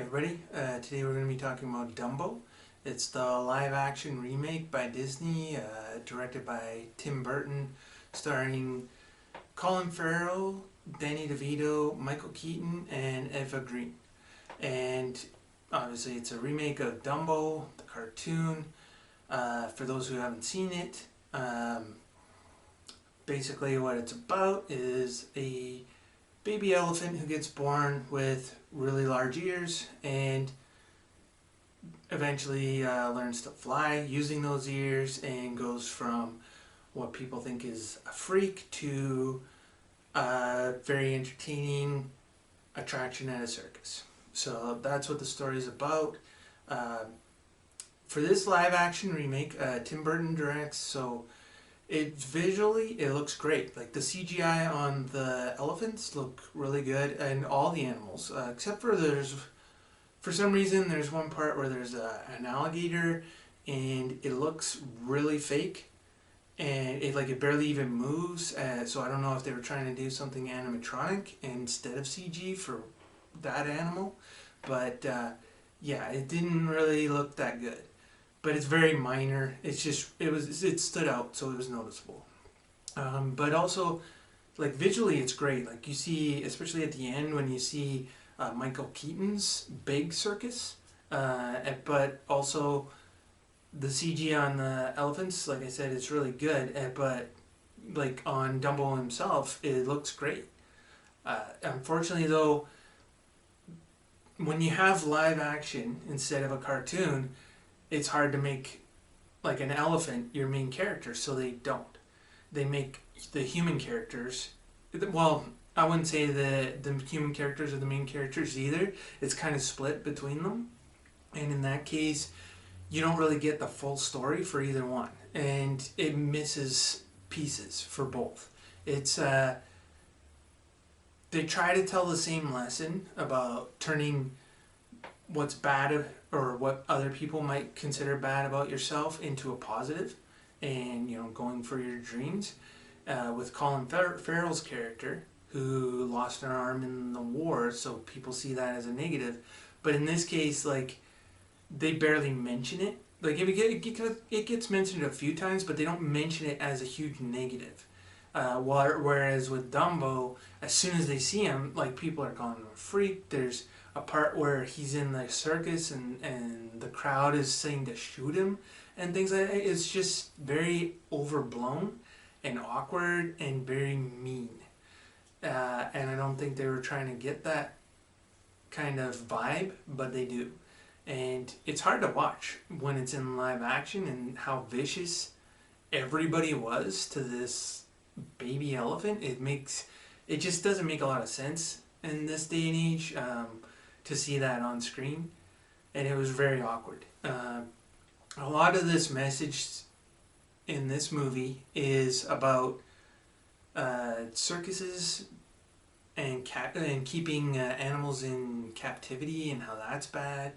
everybody. Today we're going to be talking about Dumbo. It's the live-action remake by Disney, directed by Tim Burton, starring Colin Farrell, Danny Devito, Michael Keaton, and Eva Green. And obviously it's a remake of Dumbo, the cartoon. For those who haven't seen it, basically what it's about is a baby elephant who gets born with really large ears and eventually learns to fly using those ears and goes from what people think is a freak to a very entertaining attraction at a circus. So that's what the story is about. For this live action remake, Tim Burton directs, so it looks great. Like the CGI on the elephants look really good, and all the animals, except for some reason there's one part where there's an alligator, and it looks really fake, and it barely even moves. So I don't know if they were trying to do something animatronic instead of CG for that animal, but yeah, it didn't really look that good. But it's very minor. It stood out, so it was noticeable. But also, like visually, it's great. Like you see, especially at the end when you see Michael Keaton's big circus, but also the CG on the elephants. Like I said, it's really good. But like on Dumbo himself, it looks great. Unfortunately, though, when you have live action instead of a cartoon, it's hard to make like an elephant your main character, so they don't. They make the human characters, well, I wouldn't say the human characters are the main characters either. It's kind of split between them. And in that case, you don't really get the full story for either one. And it misses pieces for both. It's they try to tell the same lesson about turning what's bad or what other people might consider bad about yourself into a positive, and going for your dreams, with Colin Farrell's character who lost an arm in the war, so people see that as a negative. But in this case, like, they barely mention it. Like it gets mentioned a few times, but they don't mention it as a huge negative. Whereas with Dumbo, as soon as they see him, like, people are calling him a freak. There's a part where he's in the circus and the crowd is saying to shoot him and things like that. It's just very overblown and awkward and very mean. And I don't think they were trying to get that kind of vibe, but they do. And it's hard to watch when it's in live action and how vicious everybody was to this baby elephant. It just doesn't make a lot of sense in this day and age to see that on screen, and it was very awkward. A lot of this message in this movie is about circuses and keeping animals in captivity and how that's bad.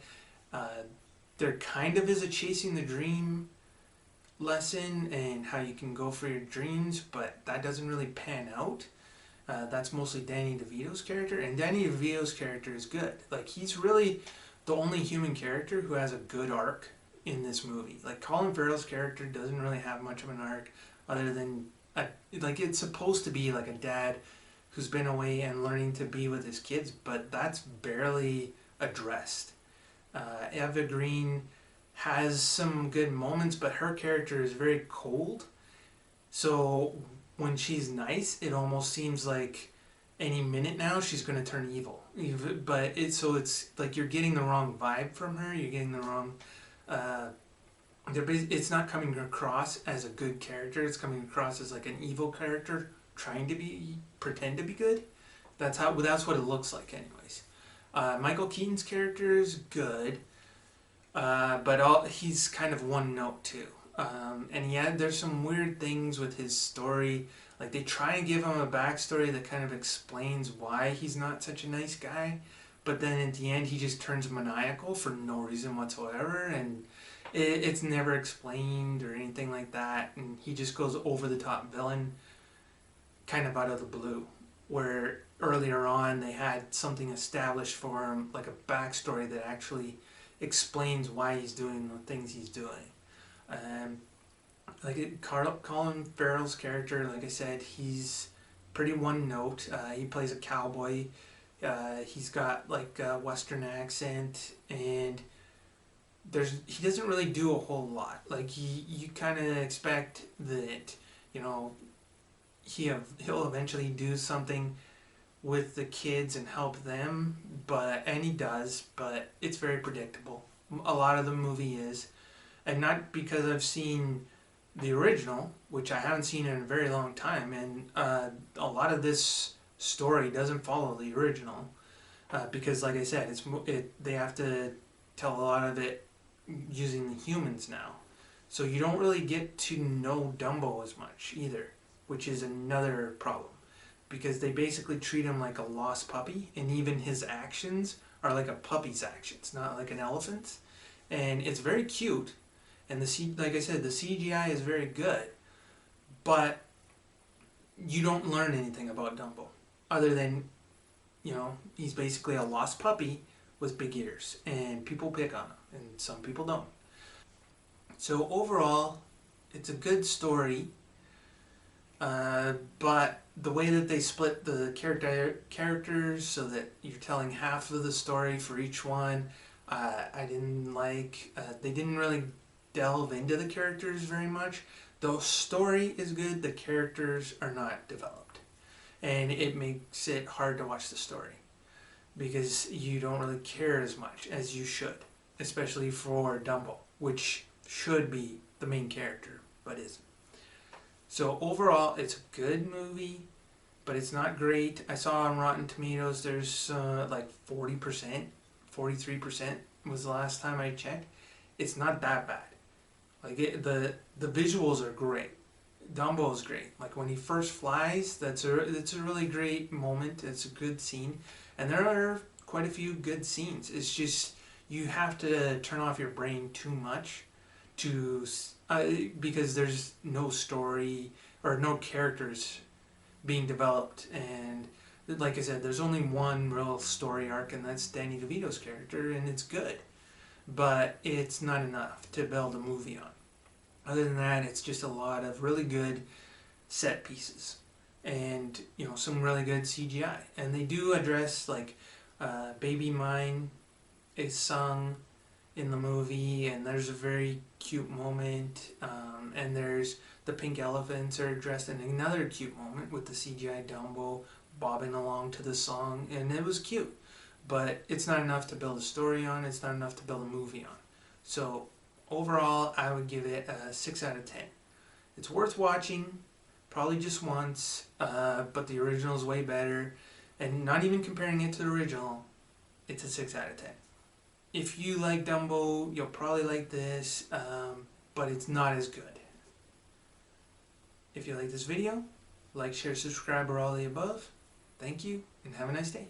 There kind of is a chasing the dream lesson and how you can go for your dreams, but that doesn't really pan out. That's mostly Danny DeVito's character, and Danny DeVito's character is good. Like, he's really the only human character who has a good arc in this movie. Like, Colin Farrell's character doesn't really have much of an arc other than it's supposed to be like a dad who's been away and learning to be with his kids, but that's barely addressed. Eva Green has some good moments, but her character is very cold. So when she's nice, it almost seems like any minute now she's going to turn evil. But it's like you're getting the wrong vibe from her. You're getting the wrong. It's not coming across as a good character. It's coming across as like an evil character trying to pretend to be good. That's what it looks like, anyways. Michael Keaton's character is good, but he's kind of one note too. And yeah, there's some weird things with his story. Like, they try and give him a backstory that kind of explains why he's not such a nice guy, but then at the end he just turns maniacal for no reason whatsoever, and it's never explained or anything like that, and he just goes over the top villain kind of out of the blue. where earlier on they had something established for him, like a backstory that actually explains why he's doing the things he's doing. Um, Colin Farrell's character, like I said, he's pretty one note. He plays a cowboy. He's got like a Western accent, and he doesn't really do a whole lot. Like you kind of expect that, you know, he'll eventually do something with the kids and help them, and he does, but it's very predictable. A lot of the movie is, and not because I've seen the original, which I haven't seen in a very long time, and a lot of this story doesn't follow the original, because, like I said, they have to tell a lot of it using the humans now, so you don't really get to know Dumbo as much either, which is another problem, because they basically treat him like a lost puppy, and even his actions are like a puppy's actions, not like an elephant's, and it's very cute. And like I said, the CGI is very good, but you don't learn anything about Dumbo other than, you know, he's basically a lost puppy with big ears, and people pick on him, and some people don't. So overall, it's a good story, but the way that they split the characters so that you're telling half of the story for each one, I didn't like. They didn't really delve into the characters very much. The story is good, the characters are not developed, and it makes it hard to watch the story because you don't really care as much as you should, especially for Dumbo, which should be the main character but isn't. So overall, it's a good movie, but it's not great. I saw on Rotten Tomatoes there's like 40%, 43% was the last time I checked. It's not that bad. Like the visuals are great. Dumbo is great. Like when he first flies, it's a really great moment. It's a good scene, and there are quite a few good scenes. It's just you have to turn off your brain too much to because there's no story or no characters being developed, and like I said, there's only one real story arc, and that's Danny DeVito's character, and it's good, but it's not enough to build a movie on. Other than that, it's just a lot of really good set pieces and, you know, some really good CGI. And they do address, like, Baby Mine is sung in the movie, and there's a very cute moment, and there's the pink elephants are addressed in another cute moment with the CGI Dumbo bobbing along to the song, and it was cute. But it's not enough to build a story on, it's not enough to build a movie on. So overall, I would give it a 6 out of 10. It's worth watching, probably just once, but the original is way better. And not even comparing it to the original, it's a 6 out of 10. If you like Dumbo, you'll probably like this, but it's not as good. If you like this video, like, share, subscribe, or all the above. Thank you, and have a nice day.